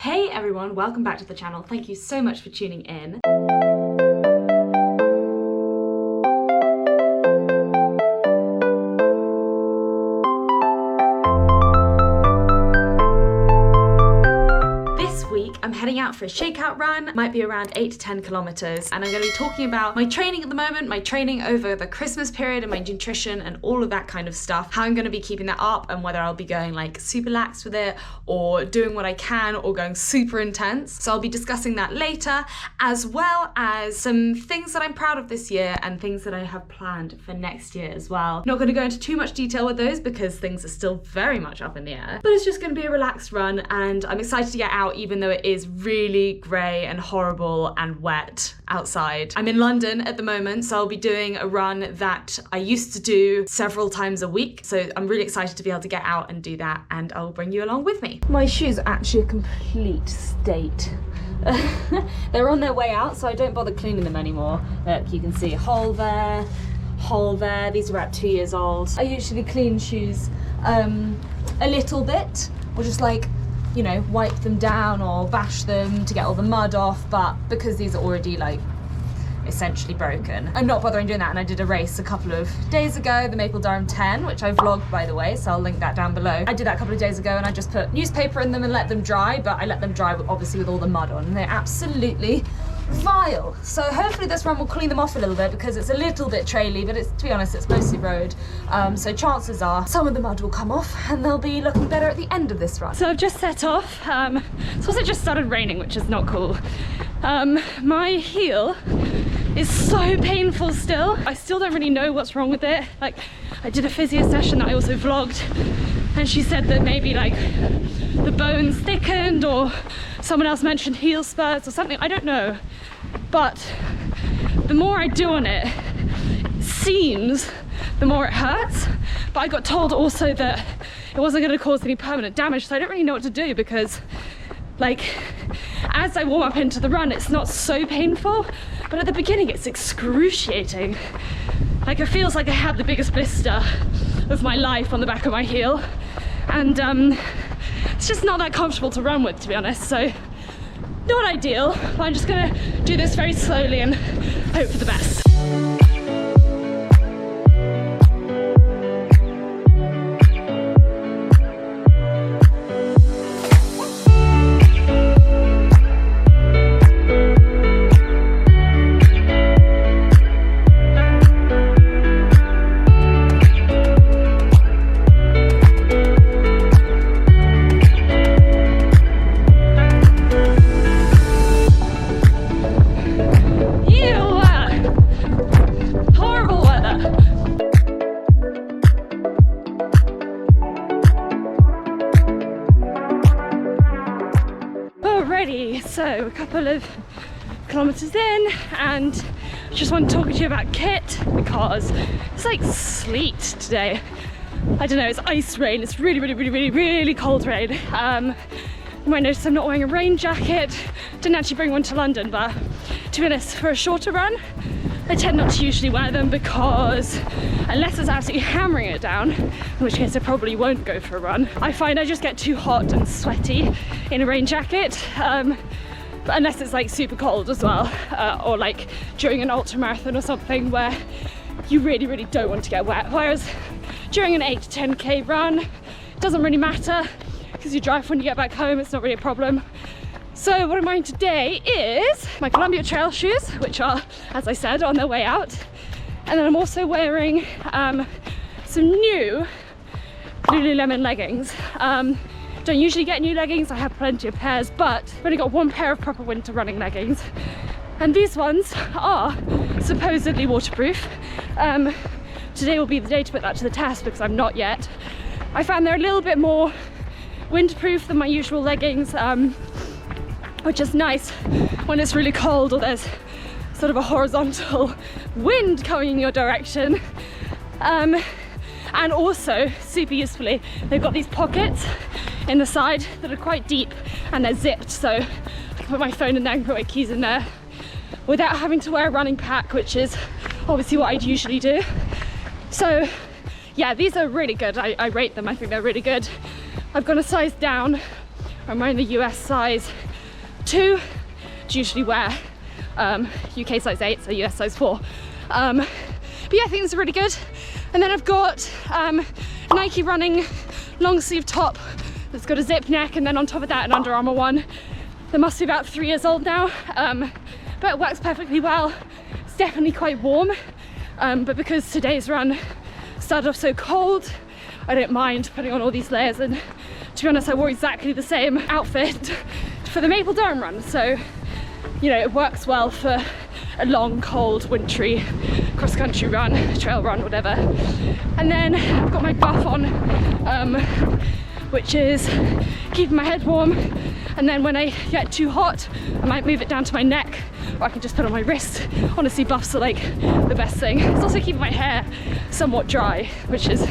Hey everyone, welcome back to the channel. Thank you so much for tuning in. I'm heading out for a shakeout run, might be around 8 to 10 kilometers, and I'm going to be talking about my training at the moment, my training over the Christmas period and my nutrition and all of that kind of stuff, how I'm going to be keeping that up and whether I'll be going like super lax with it or doing what I can or going super intense. So I'll be discussing that later, as well as some things that I'm proud of this year and things that I have planned for next year as well. Not going to go into too much detail with those because things are still very much up in the air, but it's just going to be a relaxed run and I'm excited to get out even though it is really grey and horrible and wet outside. I'm in London at the moment, so I'll be doing a run that I used to do several times a week. So I'm really excited to be able to get out and do that, and I'll bring you along with me. My shoes are actually a complete state. They're on their way out, so I don't bother cleaning them anymore. Look, you can see a hole there, hole there. These are about 2 years old. I usually clean shoes a little bit, or just like, you know, wipe them down or bash them to get all the mud off, but because these are already like essentially broken, I'm not bothering doing that. And I did a race a couple of days ago, the Maple Durham 10, which I vlogged by the way, so I'll link that down below. I did that a couple of days ago and I just put newspaper in them and let them dry, but I let them dry obviously with all the mud on, and they're absolutely vile. So hopefully this run will clean them off a little bit because it's a little bit traily, but it's, to be honest, it's mostly road. So chances are some of the mud will come off and they'll be looking better at the end of this run. So I've just set off. It's also just started raining, which is not cool. My heel is so painful still. I still don't really know what's wrong with it. Like, I did a physio session that I also vlogged, and she said that maybe like the bones thickened, or someone else mentioned heel spurs or something, I don't know. But the more I do on it, it seems the more it hurts. But I got told also that it wasn't going to cause any permanent damage, so I don't really know what to do because, like, as I warm up into the run, it's not so painful, but at the beginning it's excruciating. Like, it feels like I have the biggest blister of my life on the back of my heel, and it's just not that comfortable to run with, to be honest. So not ideal, but I'm just gonna do this very slowly and hope for the best. So a couple of kilometers in, and I just want to talk to you about kit because it's like sleet today. I don't know, it's ice rain. It's really cold rain. You might notice I'm not wearing a rain jacket. Didn't actually bring one to London, but to be honest, for a shorter run I tend not to usually wear them because unless it's absolutely hammering it down, in which case I probably won't go for a run, I find I just get too hot and sweaty in a rain jacket. But unless it's like super cold as well, or like during an ultra marathon or something where you really don't want to get wet. Whereas during an 8 to 10k run, it doesn't really matter because you drive when you get back home, it's not really a problem. So what I'm wearing today is my Columbia Trail shoes, which are, as I said, on their way out. And then I'm also wearing some new Lululemon leggings. Don't usually get new leggings, I have plenty of pairs, but I've only got one pair of proper winter running leggings. And these ones are supposedly waterproof. Today will be the day to put that to the test because I'm not yet. I found they're a little bit more windproof than my usual leggings, which is nice when it's really cold or there's sort of a horizontal wind coming in your direction. And also, super usefully, they've got these pockets in the side that are quite deep and they're zipped, so I can put my phone in there and put my keys in there without having to wear a running pack, which is obviously what I'd usually do. So yeah, these are really good. I rate them. I think they're really good. I've gone a size down I'm wearing the US size 2. I usually wear UK size 8, so US size 4. But yeah, I think this is really good. And then I've got Nike running long sleeve top that's got a zip neck, and then on top of that an Under Armour one that must be about 3 years old now, but it works perfectly well. It's definitely quite warm, but because today's run started off so cold, I don't mind putting on all these layers. And to be honest, I wore exactly the same outfit for the Maple Durham run, so you know, it works well for a long, cold, wintry cross-country run, trail run, whatever. And then I've got my buff on, which is keeping my head warm. And then when I get too hot, I might move it down to my neck, or I can just put it on my wrist. Honestly, buffs are like the best thing. It's also keeping my hair somewhat dry, which is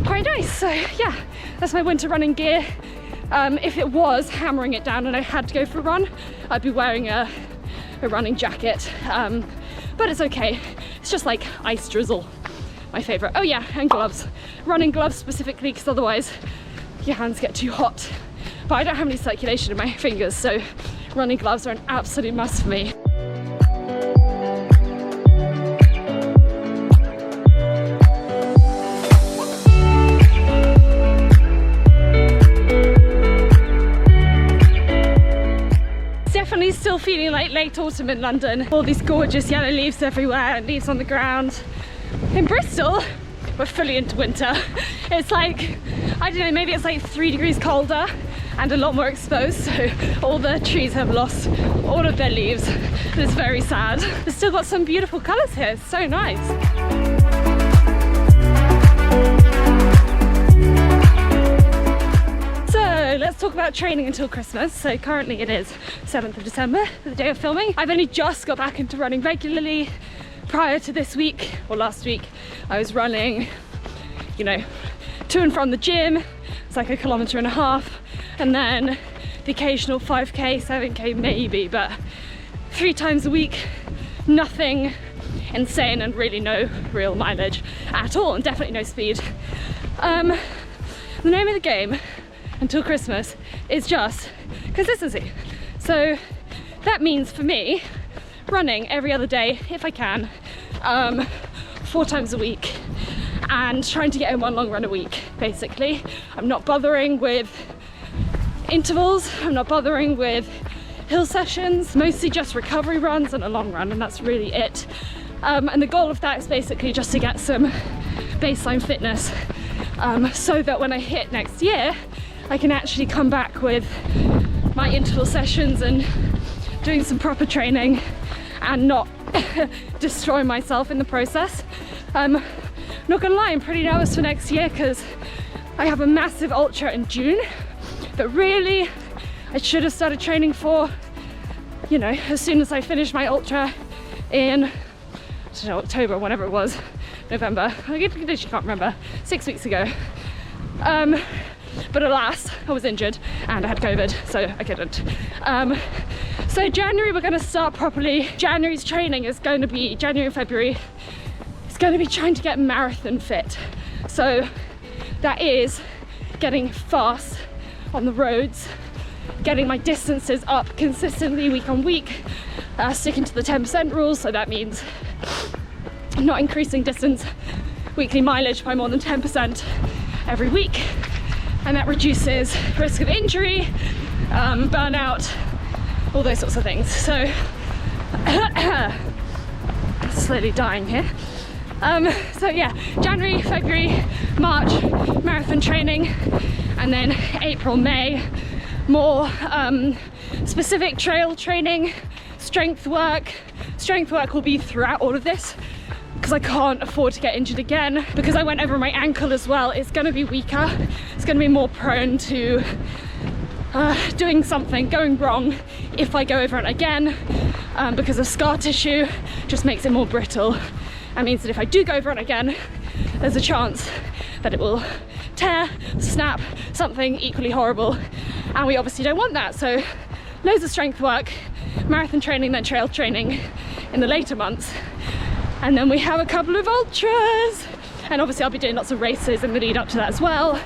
quite nice. So yeah, that's my winter running gear. If it was hammering it down and I had to go for a run, I'd be wearing a running jacket, but it's okay. It's just like ice drizzle, my favorite. Oh yeah, and gloves. Running gloves specifically, because otherwise your hands get too hot. But I don't have any circulation in my fingers, so running gloves are an absolute must for me. Definitely still feeling like late autumn in London. All these gorgeous yellow leaves everywhere and leaves on the ground. In Bristol, we're fully into winter. It's like, I don't know, maybe it's like 3 degrees colder and a lot more exposed, so all the trees have lost all of their leaves. It's very sad. We've still got some beautiful colours here, it's so nice. Let's talk about training until Christmas. So currently it is 7th of December, the day of filming. I've only just got back into running regularly. Prior to this week, or last week, I was running, you know, to and from the gym. It's like 1.5 kilometers, and then the occasional 5k, 7k maybe, but 3 times a week, nothing insane and really no real mileage at all, and definitely no speed. The name of the game until Christmas is just consistency. So that means for me, running every other day if I can, 4 times a week, and trying to get in 1 long run a week, basically. I'm not bothering with intervals, I'm not bothering with hill sessions, mostly just recovery runs and a long run, and that's really it. And the goal of that is basically just to get some baseline fitness, so that when I hit next year, I can actually come back with my interval sessions and doing some proper training and not destroy myself in the process. Not gonna lie, I'm pretty nervous for next year because I have a massive ultra in June that really I should have started training for, you know, as soon as I finished my ultra in, I don't know, October, whenever it was, November, I literally can't remember, 6 weeks ago. But alas, I was injured and I had COVID, so I couldn't. So January we're going to start properly. January's training is going to be, January and February, it's going to be trying to get marathon fit. So that is getting fast on the roads, getting my distances up consistently week on week, sticking to the 10% rule, so that means not increasing distance, weekly mileage by more than 10% every week. And that reduces risk of injury, burnout, all those sorts of things. So, slowly dying here. So yeah, January, February, March, marathon training, and then April, May, more specific trail training, strength work. Strength work will be throughout all of this, because I can't afford to get injured again. Because I went over my ankle as well, it's going to be weaker. It's going to be more prone to doing something, going wrong if I go over it again, because of scar tissue just makes it more brittle. That means that if I do go over it again, there's a chance that it will tear, snap, something equally horrible. And we obviously don't want that. So loads of strength work, marathon training, then trail training in the later months. And then we have a couple of ultras, and obviously I'll be doing lots of races in the lead up to that as well.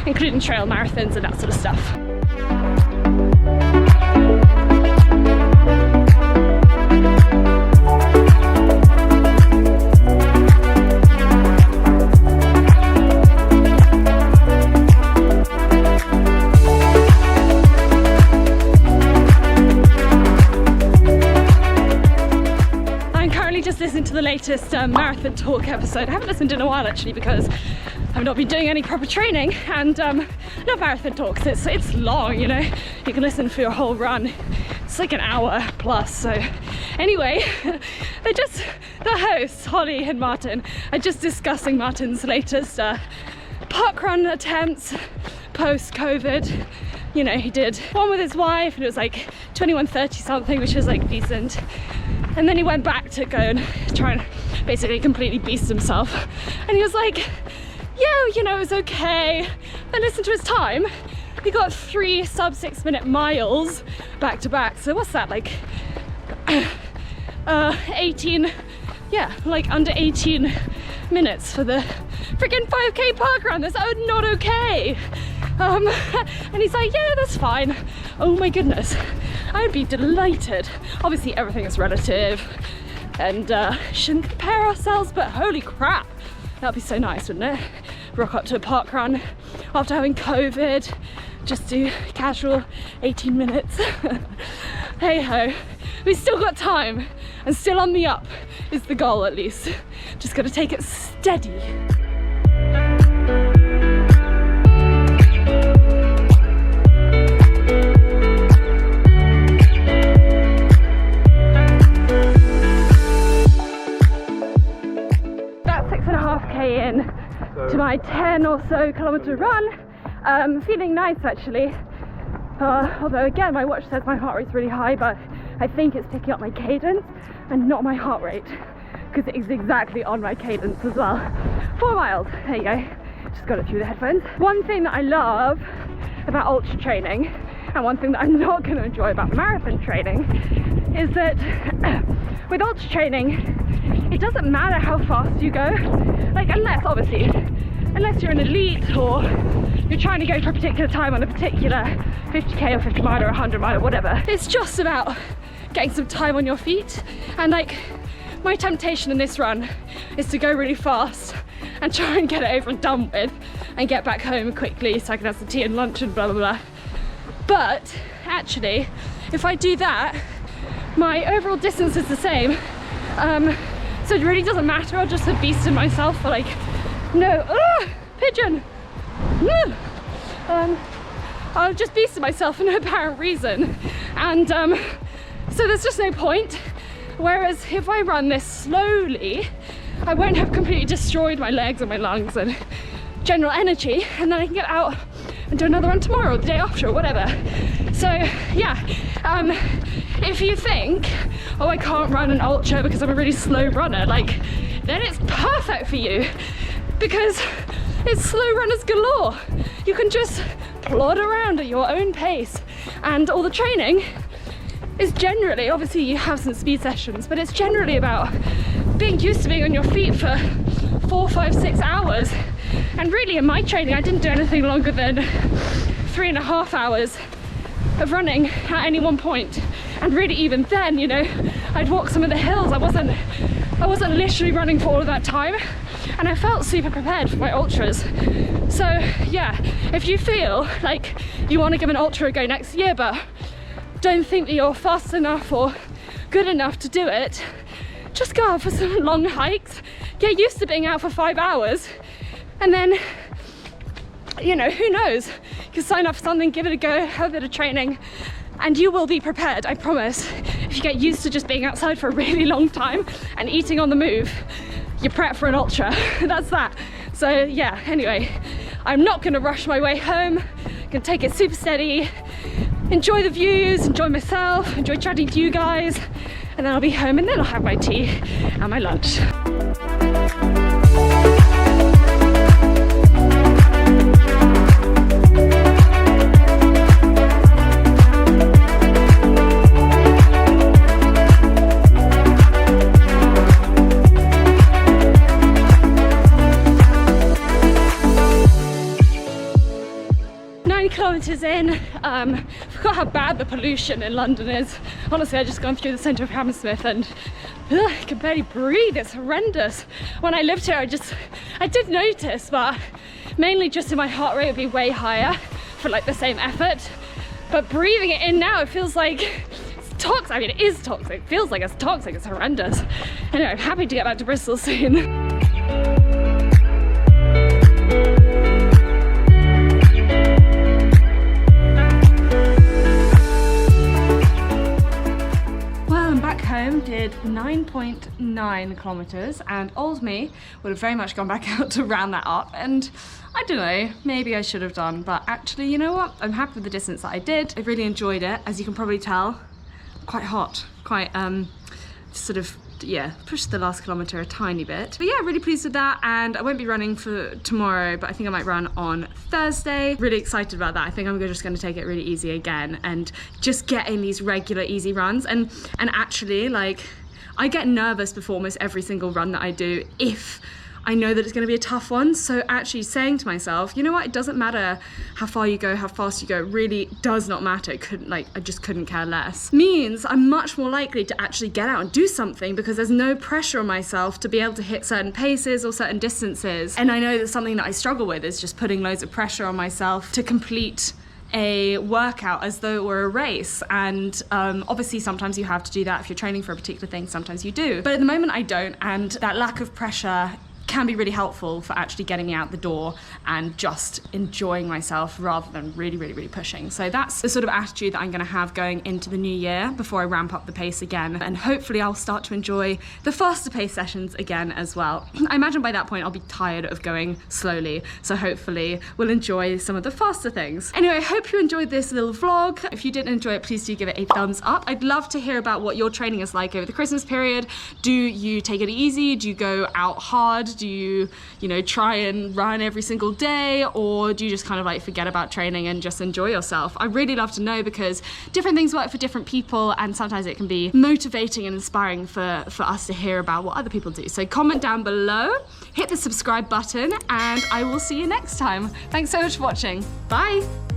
including trail marathons and that sort of stuff. Just listened to the latest Marathon Talk episode. I haven't listened in a while actually because I've not been doing any proper training, and not Marathon Talks, it's long, you know, you can listen for your whole run. It's like an hour plus. So anyway, the hosts, Holly and Martin, are just discussing Martin's latest park run attempts post-COVID. You know, he did one with his wife and it was like 21:30 something, which was like decent. And then he went back to go and try and basically completely beast himself. And he was like, yeah, you know, it was okay. Then listen to his time. He got 3 sub-6 minute miles back to back. So what's that, like 18, yeah, like under 18 minutes for the freaking 5k park run. That's not okay. And he's like, yeah, that's fine. Oh my goodness, I would be delighted. Obviously everything is relative and shouldn't compare ourselves, but holy crap, that'd be so nice, wouldn't it? Rock up to a park run after having COVID, just do casual 18 minutes. Hey ho, we still got time and still on the up is the goal at least. Just gotta take it steady. In to my 10 or so kilometer run. Feeling nice actually, although again my watch says my heart rate's really high, but I think it's picking up my cadence and not my heart rate, because it is exactly on my cadence as well. 4 miles, there you go, just got it through the headphones. One thing that I love about ultra training, and one thing that I'm not going to enjoy about marathon training, is that with ultra training it doesn't matter how fast you go, like unless you're an elite or you're trying to go for a particular time on a particular 50k or 50 mile or 100 mile or whatever. It's just about getting some time on your feet, and like my temptation in this run is to go really fast and try and get it over and done with and get back home quickly so I can have some tea and lunch and blah blah blah. But actually if I do that, my overall distance is the same. So it really doesn't matter, I'll just have beasted myself for like, no, pigeon! I'll just beasted myself for no apparent reason. And so there's just no point. Whereas if I run this slowly, I won't have completely destroyed my legs and my lungs and general energy, and then I can get out and do another run tomorrow or the day after or whatever. So yeah, if you think, oh, I can't run an ultra because I'm a really slow runner, like, then it's perfect for you, because it's slow runners galore. You can just plod around at your own pace, and all the training is generally, obviously you have some speed sessions, but it's generally about being used to being on your feet for 4, 5, 6 hours. And really in my training I didn't do anything longer than 3.5 hours of running at any one point. And really even then, you know, I'd walk some of the hills. I wasn't literally running for all of that time, and I felt super prepared for my ultras. So yeah, if you feel like you want to give an ultra a go next year but don't think that you're fast enough or good enough to do it, just go out for some long hikes, get used to being out for 5 hours, and then, you know, who knows, you can sign up for something, give it a go, have a bit of training, and you will be prepared, I promise. If you get used to just being outside for a really long time and eating on the move, you're prepped for an ultra. That's that. So yeah, anyway, I'm not gonna rush my way home. I'm gonna take it super steady, enjoy the views, enjoy myself, enjoy chatting to you guys, and then I'll be home and then I'll have my tea and my lunch. winter's in. Forgot how bad the pollution in London is. Honestly, I've just gone through the centre of Hammersmith and I can barely breathe. It's horrendous. When I lived here, I did notice, but mainly just in my heart rate would be way higher for like the same effort. But breathing it in now, it feels like it's toxic. I mean, it is toxic. It feels like it's toxic. It's horrendous. Anyway, I'm happy to get back to Bristol soon. Home did 9.9 kilometers, and old me would have very much gone back out to round that up, and I don't know, maybe I should have done, but actually, you know what, I'm happy with the distance that I did. I really enjoyed it. As you can probably tell, quite hot, quite sort of, yeah, pushed the last kilometre a tiny bit. But yeah, really pleased with that, and I won't be running for tomorrow, but I think I might run on Thursday. Really excited about that. I think I'm just going to take it really easy again and just getting these regular easy runs. And actually, like, I get nervous before almost every single run that I do if I know that it's going to be a tough one. So actually saying to myself, you know what, it doesn't matter how far you go, how fast you go, it really does not matter. I just couldn't care less. Means I'm much more likely to actually get out and do something because there's no pressure on myself to be able to hit certain paces or certain distances. And I know that something that I struggle with is just putting loads of pressure on myself to complete a workout as though it were a race. And obviously sometimes you have to do that if you're training for a particular thing, sometimes you do. But at the moment I don't, and that lack of pressure can be really helpful for actually getting me out the door and just enjoying myself rather than really pushing. So that's the sort of attitude that I'm going to have going into the new year before I ramp up the pace again, and hopefully I'll start to enjoy the faster pace sessions again as well. I imagine by that point I'll be tired of going slowly, so hopefully we'll enjoy some of the faster things. Anyway, I hope you enjoyed this little vlog. If you did enjoy it, please do give it a thumbs up. I'd love to hear about what your training is like over the Christmas period. Do you take it easy? Do you go out hard? Do you try and run every single day, or do you just kind of like forget about training and just enjoy yourself? I really love to know, because different things work for different people, and sometimes it can be motivating and inspiring for us to hear about what other people do. So comment down below, hit the subscribe button, and I will see you next time. Thanks so much for watching. Bye.